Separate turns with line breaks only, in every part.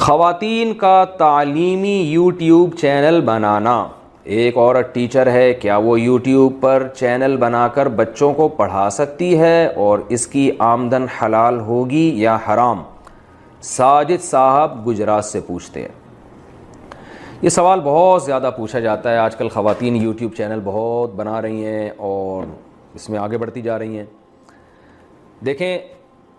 خواتین کا تعلیمی یوٹیوب چینل بنانا. ایک عورت ٹیچر ہے، کیا وہ یوٹیوب پر چینل بنا کر بچوں کو پڑھا سکتی ہے اور اس کی آمدن حلال ہوگی یا حرام؟ ساجد صاحب گجرات سے پوچھتے ہیں. یہ سوال بہت زیادہ پوچھا جاتا ہے. آج کل خواتین یوٹیوب چینل بہت بنا رہی ہیں اور اس میں آگے بڑھتی جا رہی ہیں. دیکھیں،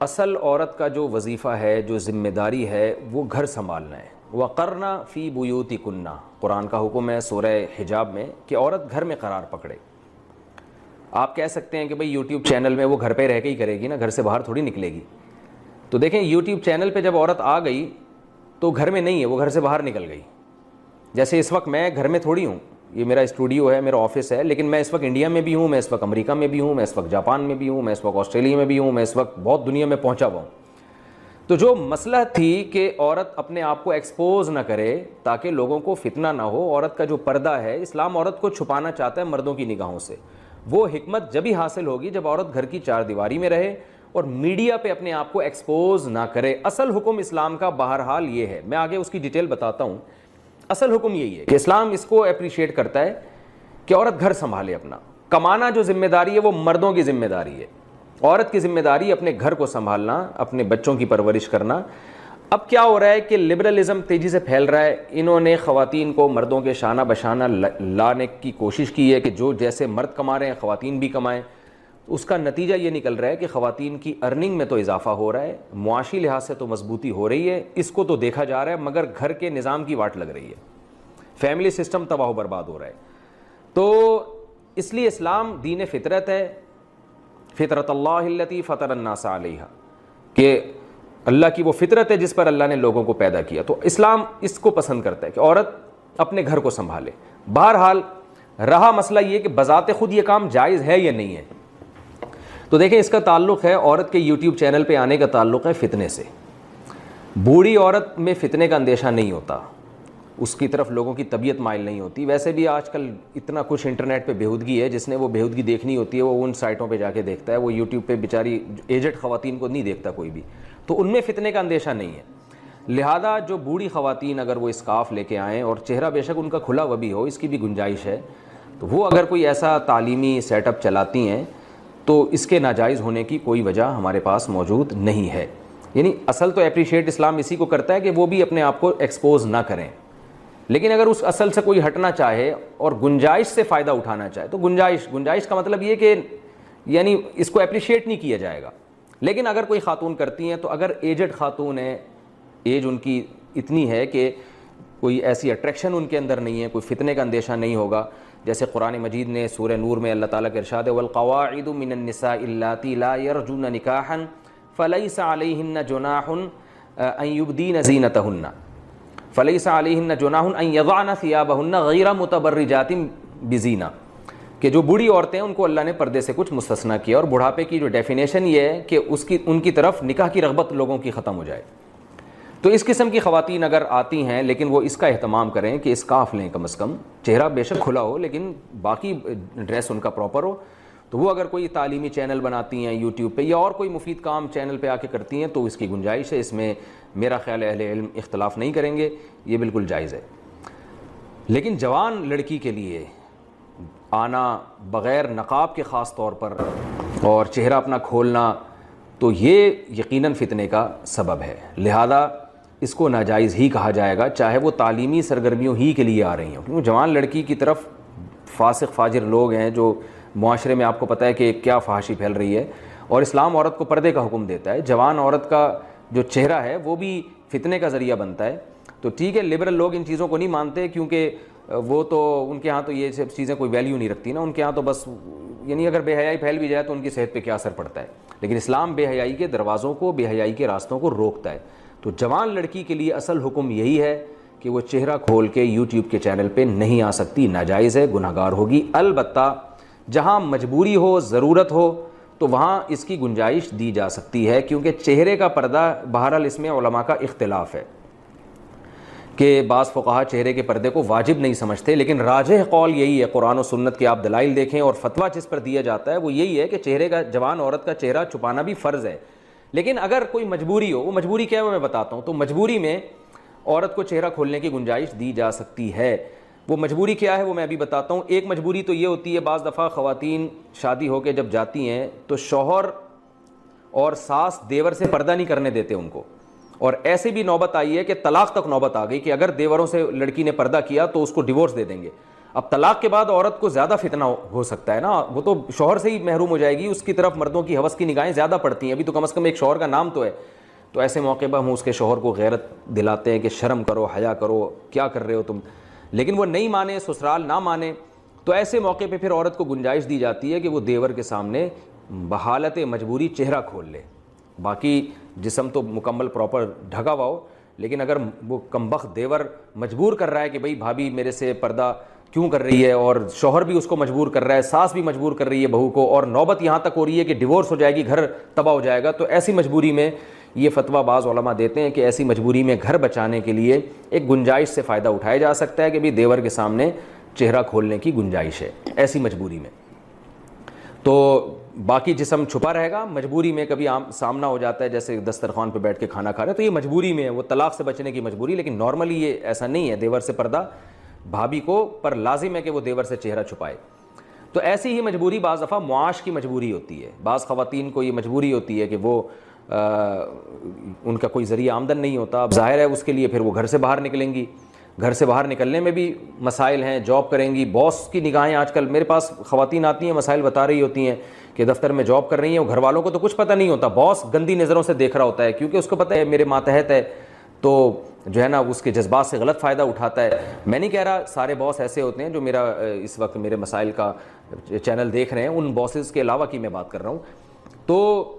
اصل عورت کا جو وظیفہ ہے، جو ذمہ داری ہے، وہ گھر سنبھالنا ہے. وَقَرْنَ فِي بُيُوتِكُنَّ، قرآن کا حکم ہے سورہ حجاب میں کہ عورت گھر میں قرار پکڑے. آپ کہہ سکتے ہیں کہ بھئی یوٹیوب چینل میں وہ گھر پہ رہ کے ہی کرے گی نا، گھر سے باہر تھوڑی نکلے گی. تو دیکھیں، یوٹیوب چینل پہ جب عورت آ گئی تو گھر میں نہیں ہے، وہ گھر سے باہر نکل گئی. جیسے اس وقت میں گھر میں تھوڑی ہوں، یہ میرا اسٹوڈیو ہے، میرا آفس ہے، لیکن میں اس وقت انڈیا میں بھی ہوں، میں اس وقت امریکہ میں بھی ہوں، میں اس وقت جاپان میں بھی ہوں، میں اس وقت آسٹریلیا میں بھی ہوں، میں اس وقت بہت دنیا میں پہنچا ہوا ہوں. تو جو مسئلہ تھی کہ عورت اپنے آپ کو ایکسپوز نہ کرے تاکہ لوگوں کو فتنہ نہ ہو، عورت کا جو پردہ ہے، اسلام عورت کو چھپانا چاہتا ہے مردوں کی نگاہوں سے. وہ حکمت جب ہی حاصل ہوگی جب عورت گھر کی چار دیواری میں رہے اور میڈیا پہ اپنے آپ کو ایکسپوز نہ کرے. اصل حکم اسلام کا بہرحال یہ ہے، میں آگے اس کی ڈیٹیل بتاتا ہوں. اصل حکم یہی ہے کہ اسلام اس کو اپریشیٹ کرتا ہے کہ عورت گھر سنبھالے. اپنا کمانا جو ذمہ داری ہے وہ مردوں کی ذمہ داری ہے. عورت کی ذمہ داری اپنے گھر کو سنبھالنا، اپنے بچوں کی پرورش کرنا. اب کیا ہو رہا ہے کہ لبرلزم تیزی سے پھیل رہا ہے. انہوں نے خواتین کو مردوں کے شانہ بشانہ لانے کی کوشش کی ہے کہ جو جیسے مرد کما رہے ہیں خواتین بھی کمائیں. اس کا نتیجہ یہ نکل رہا ہے کہ خواتین کی ارننگ میں تو اضافہ ہو رہا ہے، معاشی لحاظ سے تو مضبوطی ہو رہی ہے، اس کو تو دیکھا جا رہا ہے، مگر گھر کے نظام کی واٹ لگ رہی ہے، فیملی سسٹم تباہ و برباد ہو رہا ہے. تو اس لیے اسلام دین فطرت ہے، فطرت اللہ التی فطر الناس علیہا، کہ اللہ کی وہ فطرت ہے جس پر اللہ نے لوگوں کو پیدا کیا. تو اسلام اس کو پسند کرتا ہے کہ عورت اپنے گھر کو سنبھالے. بہرحال رہا مسئلہ یہ کہ بذات خود یہ کام جائز ہے یا نہیں ہے. تو دیکھیں، اس کا تعلق ہے عورت کے یوٹیوب چینل پہ آنے کا تعلق ہے فتنے سے. بوڑھی عورت میں فتنے کا اندیشہ نہیں ہوتا، اس کی طرف لوگوں کی طبیعت مائل نہیں ہوتی. ویسے بھی آج کل اتنا کچھ انٹرنیٹ پہ بےہودگی ہے، جس نے وہ بےہودگی دیکھنی ہوتی ہے وہ ان سائٹوں پہ جا کے دیکھتا ہے. وہ یوٹیوب پہ بیچاری ایجڈ خواتین کو نہیں دیکھتا کوئی بھی. تو ان میں فتنے کا اندیشہ نہیں ہے. لہذا جو بوڑھی خواتین اگر وہ اسکارف لے کے آئیں اور چہرہ بے شک ان کا کھلا ہوا بھی ہو، اس کی بھی گنجائش ہے، تو وہ اگر کوئی ایسا تعلیمی سیٹ اپ چلاتی ہیں تو اس کے ناجائز ہونے کی کوئی وجہ ہمارے پاس موجود نہیں ہے. یعنی اصل تو اپریشیٹ اسلام اسی کو کرتا ہے کہ وہ بھی اپنے آپ کو ایکسپوز نہ کریں. لیکن اگر اس اصل سے کوئی ہٹنا چاہے اور گنجائش سے فائدہ اٹھانا چاہے تو گنجائش کا مطلب یہ کہ یعنی اس کو اپریشیٹ نہیں کیا جائے گا. لیکن اگر کوئی خاتون کرتی ہیں تو اگر ایجڈ خاتون ہے، ایج ان کی اتنی ہے کہ کوئی ایسی اٹریکشن ان کے اندر نہیں ہے، کوئی فتنے کا اندیشہ نہیں ہوگا. جیسے قرآن مجید نے سورہ نور میں اللہ تعالیٰ کا ارشاد ہے والقواعد من النساء اللاتي لا يرجون نکاحا فليس عليهن جناح ان يبدين زينتهن فليس عليهن جناح ان يضعن ثيابهن غير متبرجات بزينة، کہ جو بوڑھی عورتیں ہیں ان کو اللہ نے پردے سے کچھ مستثنیٰ کیا. اور بڑھاپے کی جو ڈیفینیشن یہ ہے کہ ان کی طرف نکاح کی رغبت لوگوں کی ختم ہو جائے. تو اس قسم کی خواتین اگر آتی ہیں لیکن وہ اس کا اہتمام کریں کہ اسکارف لیں، کم از کم چہرہ بے شک کھلا ہو لیکن باقی ڈریس ان کا پراپر ہو. تو وہ اگر کوئی تعلیمی چینل بناتی ہیں یوٹیوب پہ یا اور کوئی مفید کام چینل پہ آ کے کرتی ہیں تو اس کی گنجائش ہے. اس میں میرا خیال اہل علم اختلاف نہیں کریں گے، یہ بالکل جائز ہے. لیکن جوان لڑکی کے لیے آنا بغیر نقاب کے خاص طور پر اور چہرہ اپنا کھولنا تو یہ یقیناً فتنے کا سبب ہے. لہذا اس کو ناجائز ہی کہا جائے گا، چاہے وہ تعلیمی سرگرمیوں ہی کے لیے آ رہی ہوں. کیونکہ جوان لڑکی کی طرف فاسق فاجر لوگ ہیں جو معاشرے میں آپ کو پتہ ہے کہ کیا فحاشی پھیل رہی ہے، اور اسلام عورت کو پردے کا حکم دیتا ہے. جوان عورت کا جو چہرہ ہے وہ بھی فتنے کا ذریعہ بنتا ہے. تو ٹھیک ہے، لبرل لوگ ان چیزوں کو نہیں مانتے کیونکہ وہ تو ان کے ہاں تو یہ سب چیزیں کوئی ویلیو نہیں رکھتی نا. ان کے ہاں تو بس یعنی اگر بے حیائی پھیل بھی جائے تو ان کی صحت پہ کیا اثر پڑتا ہے. لیکن اسلام بے حیائی کے دروازوں کو، بے حیائی کے راستوں کو روکتا ہے. تو جوان لڑکی کے لیے اصل حکم یہی ہے کہ وہ چہرہ کھول کے یوٹیوب کے چینل پہ نہیں آ سکتی، ناجائز ہے، گناہ گار ہوگی. البتہ جہاں مجبوری ہو، ضرورت ہو تو وہاں اس کی گنجائش دی جا سکتی ہے، کیونکہ چہرے کا پردہ بہرحال اس میں علماء کا اختلاف ہے کہ بعض فقہا چہرے کے پردے کو واجب نہیں سمجھتے. لیکن راجح قول یہی ہے، قرآن و سنت کے آپ دلائل دیکھیں اور فتویٰ جس پر دیا جاتا ہے وہ یہی ہے کہ چہرے کا، جوان عورت کا چہرہ چھپانا بھی فرض ہے. لیکن اگر کوئی مجبوری ہو، وہ مجبوری کیا ہے وہ میں بتاتا ہوں. تو مجبوری میں عورت کو چہرہ کھولنے کی گنجائش دی جا سکتی ہے. وہ مجبوری کیا ہے وہ میں ابھی بتاتا ہوں. ایک مجبوری تو یہ ہوتی ہے بعض دفعہ خواتین شادی ہو کے جب جاتی ہیں تو شوہر اور ساس دیور سے پردہ نہیں کرنے دیتے ان کو, اور ایسے بھی نوبت آئی ہے کہ طلاق تک نوبت آ گئی کہ اگر دیوروں سے لڑکی نے پردہ کیا تو اس کو ڈیورس دے دیں گے. اب طلاق کے بعد عورت کو زیادہ فتنہ ہو سکتا ہے نا, وہ تو شوہر سے ہی محروم ہو جائے گی, اس کی طرف مردوں کی ہوس کی نگاہیں زیادہ پڑتی ہیں. ابھی تو کم از کم ایک شوہر کا نام تو ہے. تو ایسے موقع پر ہم اس کے شوہر کو غیرت دلاتے ہیں کہ شرم کرو, حیا کرو, کیا کر رہے ہو تم, لیکن وہ نہیں مانے, سسرال نہ مانے, تو ایسے موقع پہ پھر عورت کو گنجائش دی جاتی ہے کہ وہ دیور کے سامنے بحالت مجبوری چہرہ کھول لے. باقی جسم تو مکمل پراپر ڈھکا ہوا ہو, لیکن اگر وہ کمبخت دیور مجبور کر رہا ہے کہ بھئی بھابھی میرے سے پردہ کیوں کر رہی ہے, اور شوہر بھی اس کو مجبور کر رہا ہے, ساس بھی مجبور کر رہی ہے بہو کو, اور نوبت یہاں تک ہو رہی ہے کہ ڈیورس ہو جائے گی, گھر تباہ ہو جائے گا, تو ایسی مجبوری میں یہ فتویٰ بعض علماء دیتے ہیں کہ ایسی مجبوری میں گھر بچانے کے لیے ایک گنجائش سے فائدہ اٹھایا جا سکتا ہے کہ بھی دیور کے سامنے چہرہ کھولنے کی گنجائش ہے ایسی مجبوری میں. تو باقی جسم چھپا رہے گا, مجبوری میں کبھی سامنا ہو جاتا ہے, جیسے دسترخوان پہ بیٹھ کے کھانا کھا رہے ہیں تو یہ مجبوری میں ہے, وہ طلاق سے بچنے کی مجبوری, لیکن نارملی یہ ایسا نہیں ہے. دیور سے پردہ بھابھی کو پر لازم ہے کہ وہ دیور سے چہرہ چھپائے. تو ایسی ہی مجبوری بعض دفعہ معاش کی مجبوری ہوتی ہے. بعض خواتین کو یہ مجبوری ہوتی ہے کہ وہ ان کا کوئی ذریعہ آمدن نہیں ہوتا. اب ظاہر ہے اس کے لیے پھر وہ گھر سے باہر نکلیں گی, گھر سے باہر نکلنے میں بھی مسائل ہیں, جاب کریں گی, باس کی نگاہیں, آج کل میرے پاس خواتین آتی ہیں مسائل بتا رہی ہوتی ہیں کہ دفتر میں جاب کر رہی ہیں, اور گھر والوں کو تو کچھ پتہ نہیں ہوتا, باس گندی نظروں سے دیکھ رہا ہوتا ہے کیونکہ اس کو پتہ ہے میرے ماتحت ہے, تو جو ہے نا اس کے جذبات سے غلط فائدہ اٹھاتا ہے. میں نہیں کہہ رہا سارے باس ایسے ہوتے ہیں جو میرا اس وقت میرے مسائل کا چینل دیکھ رہے ہیں, ان باسز کے علاوہ کی میں بات کر رہا ہوں, تو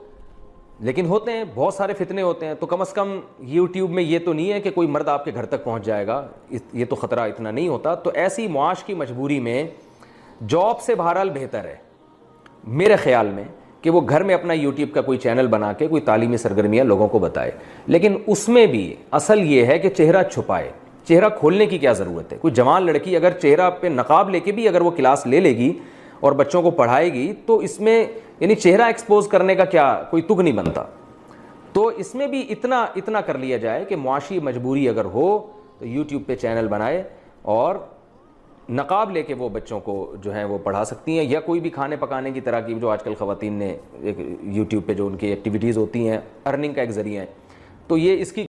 لیکن ہوتے ہیں بہت سارے فتنے ہوتے ہیں. تو کم از کم یوٹیوب میں یہ تو نہیں ہے کہ کوئی مرد آپ کے گھر تک پہنچ جائے گا, یہ تو خطرہ اتنا نہیں ہوتا. تو ایسی معاش کی مجبوری میں جاب سے بہرحال بہتر ہے میرے خیال میں کہ وہ گھر میں اپنا یوٹیوب کا کوئی چینل بنا کے کوئی تعلیمی سرگرمیاں لوگوں کو بتائے, لیکن اس میں بھی اصل یہ ہے کہ چہرہ چھپائے. چہرہ کھولنے کی کیا ضرورت ہے؟ کوئی جوان لڑکی اگر چہرہ پہ نقاب لے کے بھی اگر وہ کلاس لے لے گی اور بچوں کو پڑھائے گی تو اس میں یعنی چہرہ ایکسپوز کرنے کا کیا کوئی تگ نہیں بنتا. تو اس میں بھی اتنا کر لیا جائے کہ معاشی مجبوری اگر ہو تو یوٹیوب پہ چینل بنائے اور نقاب لے کے وہ بچوں کو جو ہیں وہ پڑھا سکتی ہیں, یا کوئی بھی کھانے پکانے کی طرح کی جو آج کل خواتین نے ایک یوٹیوب پہ جو ان کی ایکٹیویٹیز ہوتی ہیں ارننگ کا ایک ذریعہ ہے, تو یہ اس کی